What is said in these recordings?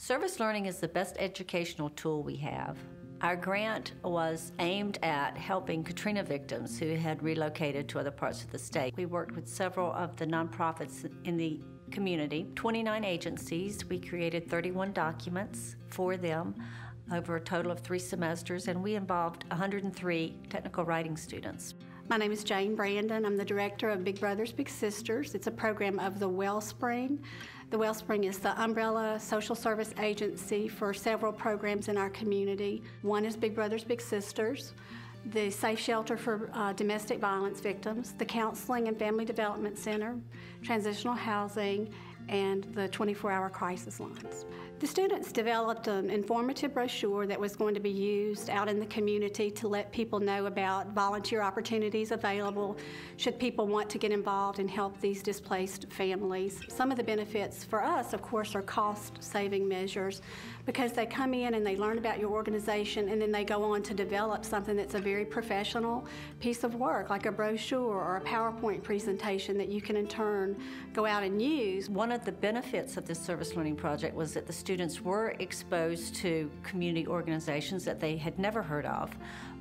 Service learning is the best educational tool we have. Our grant was aimed at helping Katrina victims who had relocated to other parts of the state. We worked with several of the nonprofits in the community, 29 agencies. We created 31 documents for them over a total of 3 semesters, and we involved 103 technical writing students. My name is Jane Brandon. I'm the director of Big Brothers Big Sisters. It's a program of the Wellspring. The Wellspring is the umbrella social service agency for several programs in our community. One is Big Brothers Big Sisters, the Safe Shelter for Domestic Violence Victims, the Counseling and Family Development Center, Transitional Housing, and the 24-hour crisis lines. The students developed an informative brochure that was going to be used out in the community to let people know about volunteer opportunities available should people want to get involved and help these displaced families. Some of the benefits for us, of course, are cost-saving measures because they come in and they learn about your organization and then they go on to develop something that's a very professional piece of work, like a brochure or a PowerPoint presentation that you can in turn go out and use. One of the benefits of this service learning project was that the students were exposed to community organizations that they had never heard of.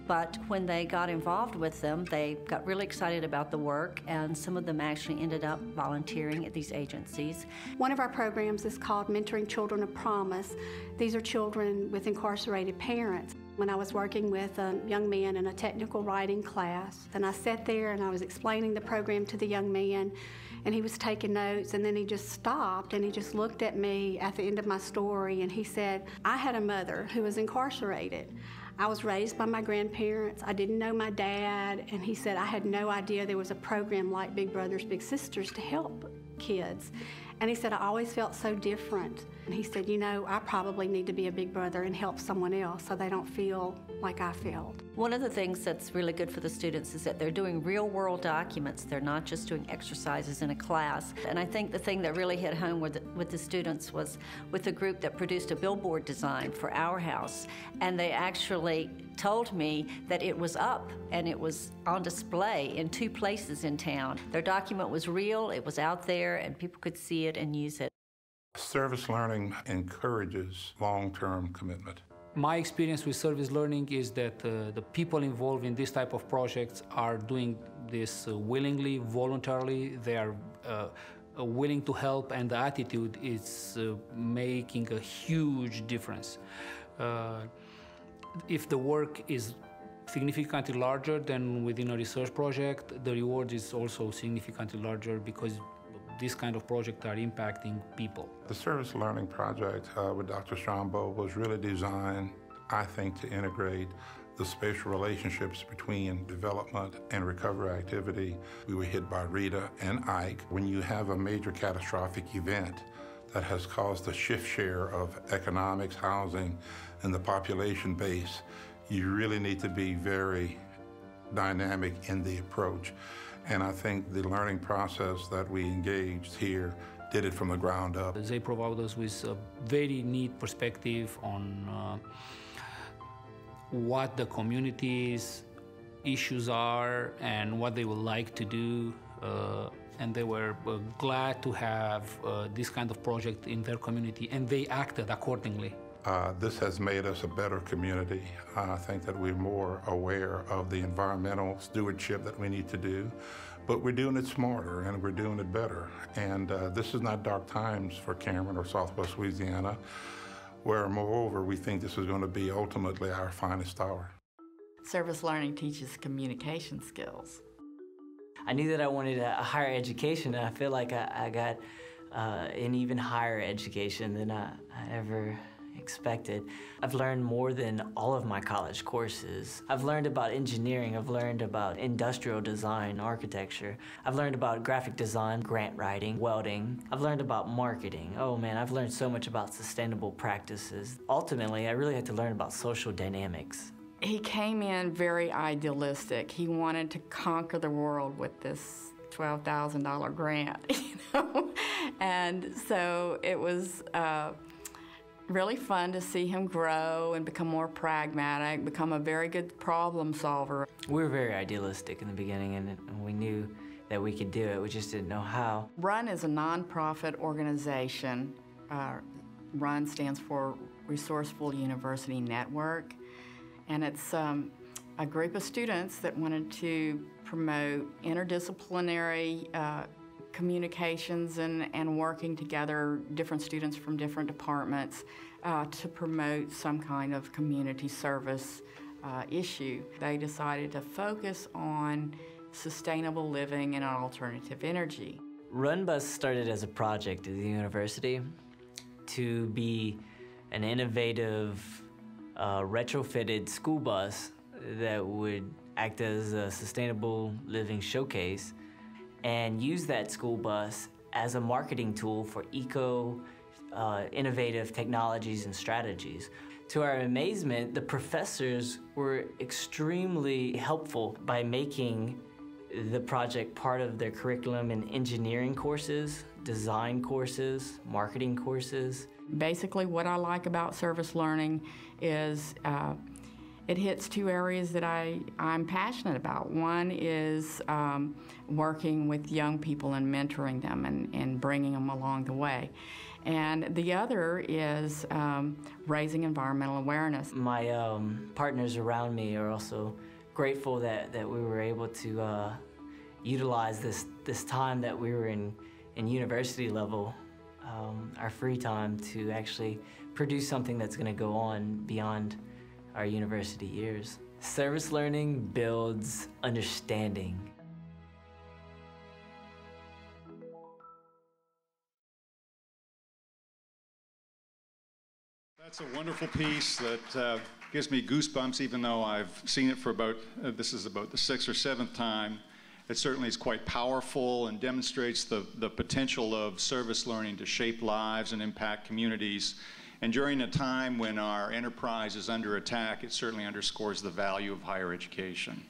But when they got involved with them, they got really excited about the work, and some of them actually ended up volunteering at these agencies. One of our programs is called Mentoring Children of Promise. These are children with incarcerated parents. When I was working with a young man in a technical writing class, and I sat there and I was explaining the program to the young man, and he was taking notes, and then he just stopped and he just looked at me at the end of my story and he said, I had a mother who was incarcerated. I was raised by my grandparents. I didn't know my dad, and he said, I had no idea there was a program like Big Brothers Big Sisters to help kids. And he said, I always felt so different. And he said, you know, I probably need to be a big brother and help someone else so they don't feel like I felt. One of the things that's really good for the students is that they're doing real-world documents. They're not just doing exercises in a class. And I think the thing that really hit home with the students was with the group that produced a billboard design for our house. And they actually told me that it was up and it was on display in 2 places in town. Their document was real, it was out there, and people could see it and use it. Service learning encourages long-term commitment. My experience with service learning is that the people involved in this type of projects are doing this willingly, voluntarily. They are willing to help, and the attitude is making a huge difference. If the work is significantly larger than within a research project, the reward is also significantly larger because these kind of projects are impacting people. The service learning project with Dr. Shambo was really designed, I think, to integrate the spatial relationships between development and recovery activity. We were hit by Rita and Ike. When you have a major catastrophic event that has caused a shift share of economics, housing, and the population base, you really need to be very dynamic in the approach. And I think the learning process that we engaged here did it from the ground up. They provide us with a very neat perspective on what the community's issues are and what they would like to do. And they were glad to have this kind of project in their community, and they acted accordingly. This has made us a better community. I think that we're more aware of the environmental stewardship that we need to do, but we're doing it smarter and we're doing it better. And this is not dark times for Cameron or Southwest Louisiana, where moreover we think this is going to be ultimately our finest hour. Service learning teaches communication skills. I knew that I wanted a higher education, and I feel like I got an even higher education than I ever expected. I've learned more than all of my college courses. I've learned about engineering, I've learned about industrial design, architecture. I've learned about graphic design, grant writing, welding. I've learned about marketing. Oh man, I've learned so much about sustainable practices. Ultimately, I really had to learn about social dynamics. He came in very idealistic. He wanted to conquer the world with this $12,000 grant, you know? And so it was really fun to see him grow and become more pragmatic, become a very good problem solver. We were very idealistic in the beginning, and we knew that we could do it. We just didn't know how. RUN is a nonprofit organization RUN stands for Resourceful University Network, and it's a group of students that wanted to promote interdisciplinary communications and working together, different students from different departments, to promote some kind of community service issue. They decided to focus on sustainable living and alternative energy. RunBus started as a project at the university to be an innovative, retrofitted school bus that would act as a sustainable living showcase and use that school bus as a marketing tool for innovative technologies and strategies. To our amazement, the professors were extremely helpful by making the project part of their curriculum in engineering courses, design courses, marketing courses. Basically, what I like about service learning is it hits two areas that I'm passionate about. One is working with young people and mentoring them and bringing them along the way. And the other is raising environmental awareness. My partners around me are also grateful that we were able to utilize this time that we were in university level, our free time, to actually produce something that's going to go on beyond our university years. Service learning builds understanding. That's a wonderful piece that gives me goosebumps, even though I've seen it for about, this is about the 6th or 7th time. It certainly is quite powerful and demonstrates the potential of service learning to shape lives and impact communities. And during a time when our enterprise is under attack, it certainly underscores the value of higher education.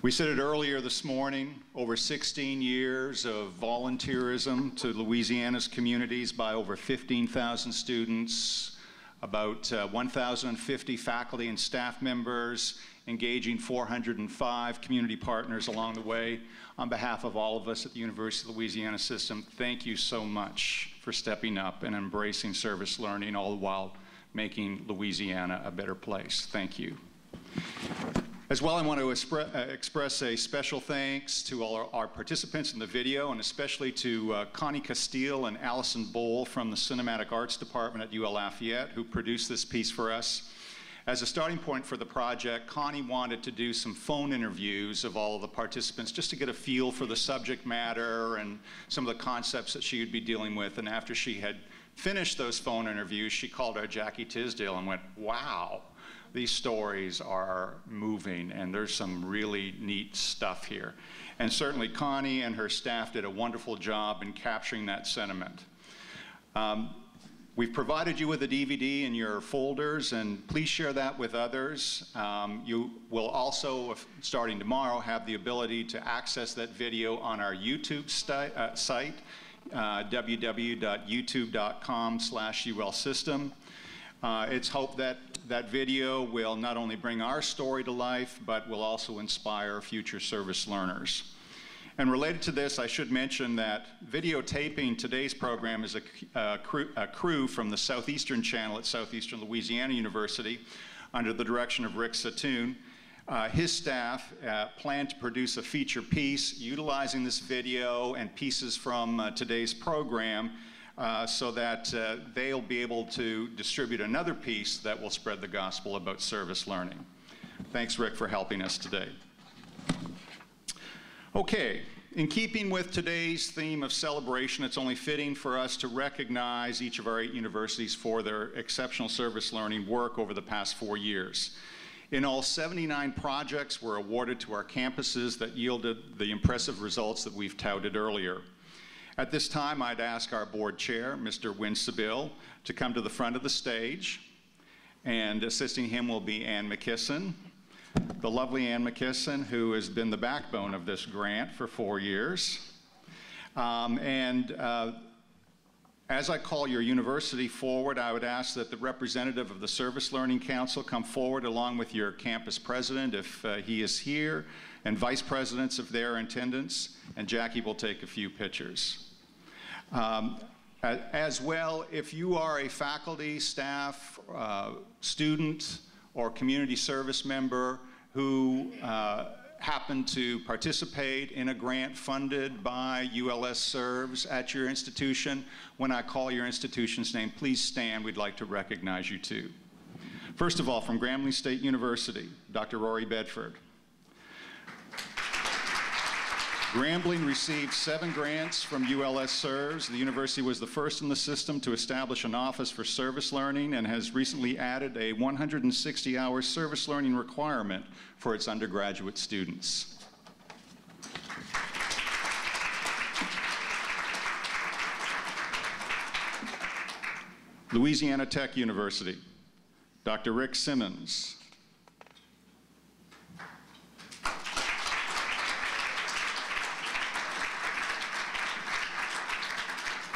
We said it earlier this morning, over 16 years of volunteerism to Louisiana's communities by over 15,000 students, about 1,050 faculty and staff members, engaging 405 community partners along the way. On behalf of all of us at the University of Louisiana System, thank you so much for stepping up and embracing service learning, all the while making Louisiana a better place. Thank you. As well, I want to express a special thanks to all our participants in the video, and especially to Connie Castile and Allison Bowl from the Cinematic Arts Department at UL Lafayette, who produced this piece for us. As a starting point for the project, Connie wanted to do some phone interviews of all of the participants just to get a feel for the subject matter and some of the concepts that she would be dealing with. And after she had finished those phone interviews, she called our Jackie Tisdale and went, wow, these stories are moving and there's some really neat stuff here. And certainly Connie and her staff did a wonderful job in capturing that sentiment. We've provided you with a DVD in your folders, and please share that with others. You will also, starting tomorrow, have the ability to access that video on our YouTube site, www.youtube.com/ulsystem. It's hoped that that video will not only bring our story to life, but will also inspire future service learners. And related to this, I should mention that videotaping today's program is a crew from the Southeastern Channel at Southeastern Louisiana University under the direction of Rick Satoon. His staff plan to produce a feature piece utilizing this video and pieces from today's program so that they'll be able to distribute another piece that will spread the gospel about service learning. Thanks, Rick, for helping us today. Okay, in keeping with today's theme of celebration, it's only fitting for us to recognize each of our 8 universities for their exceptional service learning work over the past 4 years. In all, 79 projects were awarded to our campuses that yielded the impressive results that we've touted earlier. At this time, I'd ask our board chair, Mr. Win Sibyl, to come to the front of the stage, and assisting him will be Ann McKisson. The lovely Ann McKisson, who has been the backbone of this grant for 4 years. As I call your university forward, I would ask that the representative of the Service Learning Council come forward along with your campus president, if he is here, and vice presidents if they're in attendance, and Jackie will take a few pictures. As well, if you are a faculty, staff, student, or community service member who happen to participate in a grant funded by ULS Serves at your institution, when I call your institution's name, please stand. We'd like to recognize you too. First of all, from Grambling State University, Dr. Rory Bedford. Grambling received 7 grants from ULS Serves. The university was the first in the system to establish an office for service learning and has recently added a 160-hour service learning requirement for its undergraduate students. Louisiana Tech University, Dr. Rick Simmons.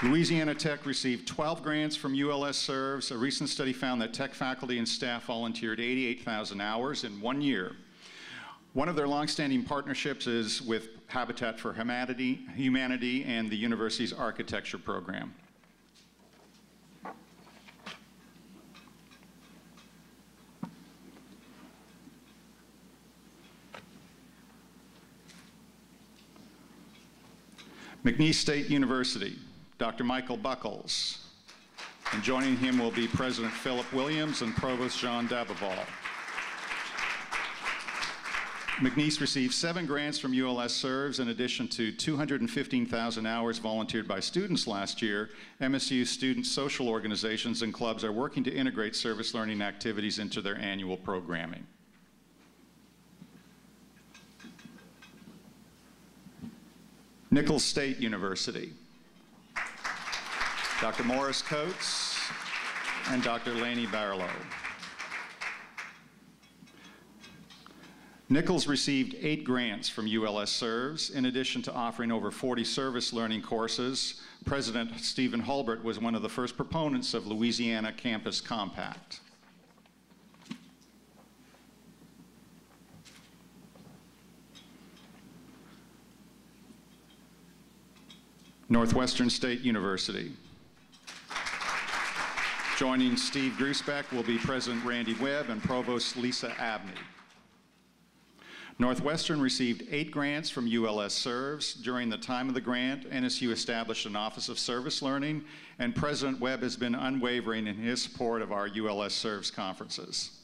Louisiana Tech received 12 grants from ULS Serves. A recent study found that Tech faculty and staff volunteered 88,000 hours in 1 year. One of their longstanding partnerships is with Habitat for Humanity and the university's architecture program. McNeese State University, Dr. Michael Buckles. And joining him will be President Philip Williams and Provost Jean Dabaval. McNeese received 7 grants from ULS Serves in addition to 215,000 hours volunteered by students last year. MSU student social organizations and clubs are working to integrate service learning activities into their annual programming. Nichols State University, Dr. Morris Coates and Dr. Laney Barlow. Nichols received 8 grants from ULS Serves. In addition to offering over 40 service learning courses, President Stephen Hulbert was one of the first proponents of Louisiana Campus Compact. Northwestern State University. Joining Steve Gruesbeck will be President Randy Webb and Provost Lisa Abney. Northwestern received 8 grants from ULS Serves. During the time of the grant, NSU established an Office of Service Learning, and President Webb has been unwavering in his support of our ULS Serves conferences.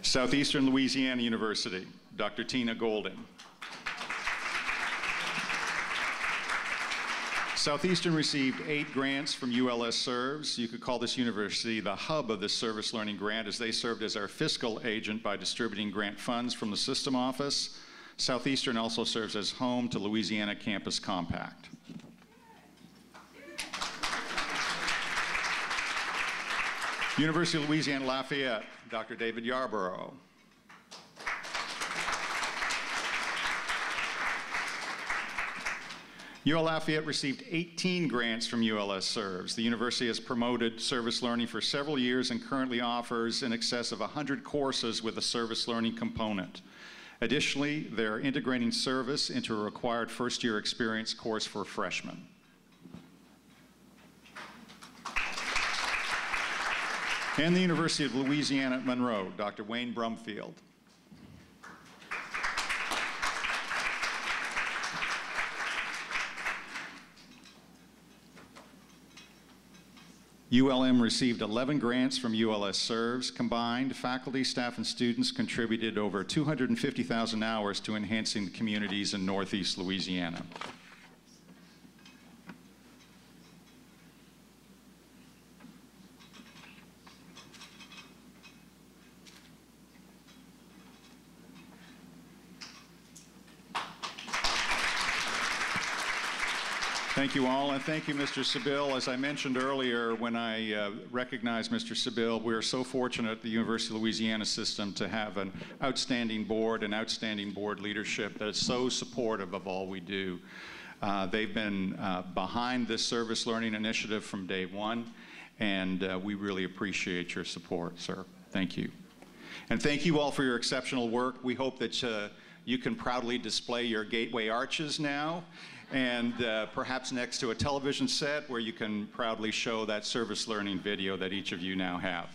Southeastern Louisiana University, Dr. Tina Golden. Southeastern received 8 grants from ULS Serves. You could call this university the hub of this service learning grant, as they served as our fiscal agent by distributing grant funds from the system office. Southeastern also serves as home to Louisiana Campus Compact. University of Louisiana Lafayette, Dr. David Yarborough. UL Lafayette received 18 grants from ULS Serves. The university has promoted service learning for several years and currently offers in excess of 100 courses with a service learning component. Additionally, they're integrating service into a required first-year experience course for freshmen. And the University of Louisiana at Monroe, Dr. Wayne Brumfield. ULM received 11 grants from ULS Serves. Combined, faculty, staff, and students contributed over 250,000 hours to enhancing the communities in Northeast Louisiana. Thank you all, and thank you, Mr. Sibyl. As I mentioned earlier, when I recognized Mr. Sibyl, we are so fortunate at the University of Louisiana system to have an outstanding board and outstanding board leadership that is so supportive of all we do. They've been behind this service learning initiative from day one, And we really appreciate your support, sir. Thank you. And thank you all for your exceptional work. We hope that you can proudly display your gateway arches now, and perhaps next to a television set where you can proudly show that service learning video that each of you now have.